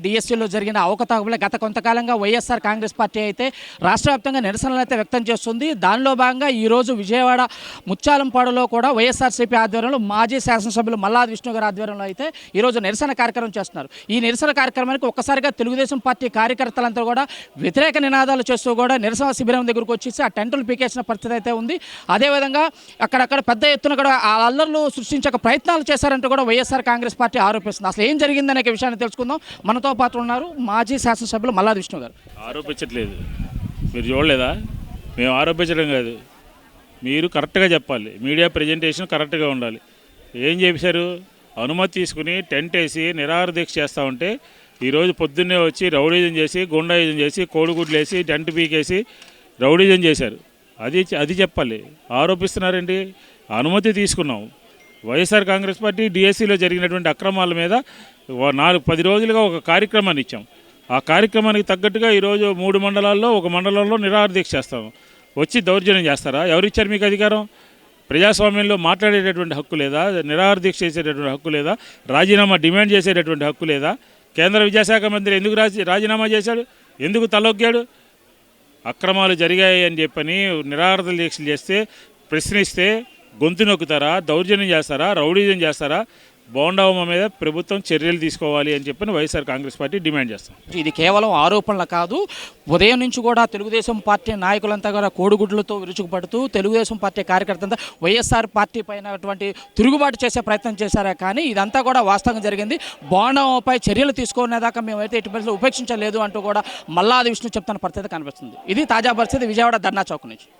డిఎస్సీలో జరిగిన అవకతవకలే గత కొంతకాలంగా వైఎస్ఆర్ కాంగ్రెస్ పార్టీ అయితే రాష్ట్ర వ్యాప్తంగా నిరసనలు అయితే వ్యక్తం చేస్తుంది. దానిలో భాగంగా ఈరోజు విజయవాడ ముత్యాలంపాడులో కూడా వైఎస్ఆర్సీపీ ఆధ్వర్యంలో మాజీ శాసనసభ్యులు మల్లాది విష్ణు గారి ఆధ్వర్యంలో అయితే ఈరోజు నిరసన కార్యక్రమం చేస్తున్నారు. ఈ నిరసన కార్యక్రమానికి ఒక్కసారిగా తెలుగుదేశం పార్టీ కార్యకర్తలంతా కూడా వ్యతిరేక నినాదాలు చేస్తూ కూడా నిరసన శిబిరం దగ్గరకు వచ్చేసి ఆ టెంటులు పీకేసిన పరిస్థితి అయితే ఉంది. అదేవిధంగా అక్కడక్కడ పెద్ద ఎత్తున కూడా ఆ అల్లర్లు సృష్టించక ప్రయత్నాలు చేశారంటూ కూడా వైఎస్ఆర్ కాంగ్రెస్ పార్టీ ఆరోపిస్తుంది. అసలు ఏం జరిగిందనే విషయాన్ని తెలుసుకుందాం. మనతో పాటు ఉన్నారు మాజీ శాసనసభ్యులు మల్లాది విష్ణు గారు. ఆరోపించట్లేదు, మీరు చూడలేదా? మేము ఆరోపించడం కాదు, మీరు కరెక్ట్గా చెప్పాలి. మీడియా ప్రజెంటేషన్ కరెక్ట్గా ఉండాలి. ఏం చేశారు? అనుమతి తీసుకుని టెంట్ వేసి నిరాహార దీక్ష చేస్తూ ఉంటే ఈరోజు పొద్దున్నే వచ్చి రౌడీజం చేసి గుండాయిజం చేసి కోడిగుడ్లు వేసి టెంట్ పీకేసి రౌడీజం చేశారు. అది చెప్పాలి. ఆరోపిస్తున్నారండి. అనుమతి తీసుకున్నాం. వైఎస్ఆర్ కాంగ్రెస్ పార్టీ డిఎస్సీలో జరిగినటువంటి అక్రమాల మీద 10 రోజులుగా ఒక కార్యక్రమాన్ని ఇచ్చాం. ఆ కార్యక్రమానికి తగ్గట్టుగా ఈరోజు 3 మండలాల్లో ఒక మండలంలో నిరాహార దీక్ష చేస్తాము. వచ్చి దౌర్జన్యం చేస్తారా? ఎవరిచ్చారు మీకు అధికారం? ప్రజాస్వామ్యంలో మాట్లాడేటటువంటి హక్కు లేదా? నిరాహార దీక్ష చేసేటటువంటి హక్కు లేదా? రాజీనామా డిమాండ్ చేసేటటువంటి హక్కు లేదా? కేంద్ర విద్యాశాఖ మంత్రి ఎందుకు రాజీనామా చేశాడు? ఎందుకు తలొగ్గాడు? అక్రమాలు జరిగాయి అని చెప్పని నిరాహార దీక్షలు చేస్తే ప్రశ్నిస్తే గొంతు నొక్కుతారా? దౌర్జన్యం చేస్తారా? రౌడీజం చేస్తారా? బోండావమ్మ మీద ప్రభుత్వం చర్యలు తీసుకోవాలి అని చెప్పని వైఎస్ఆర్ కాంగ్రెస్ పార్టీ డిమాండ్ చేస్తాం. ఇది కేవలం ఆరోపణలు కాదు. ఉదయం నుంచి కూడా తెలుగుదేశం పార్టీ నాయకులంతా కూడా కోడిగుడ్లతో విరుచుకుపడుతూ తెలుగుదేశం పార్టీ కార్యకర్తలంతా వైఎస్ఆర్ పార్టీ పైన తిరుగుబాటు చేసే ప్రయత్నం చేశారా? కానీ ఇదంతా కూడా వాస్తవంగా జరిగింది. బోండావమ్మపై చర్యలు తీసుకునేదాకా మేమైతే ఎట్టి పరిస్థితుల్లో ఉపేక్షించలేదు అంటూ కూడా మల్లాది విష్ణు చెప్తున్న పరిస్థితి కనిపిస్తుంది. ఇది తాజా పరిస్థితి విజయవాడ ధర్నా చౌక్ నుంచి.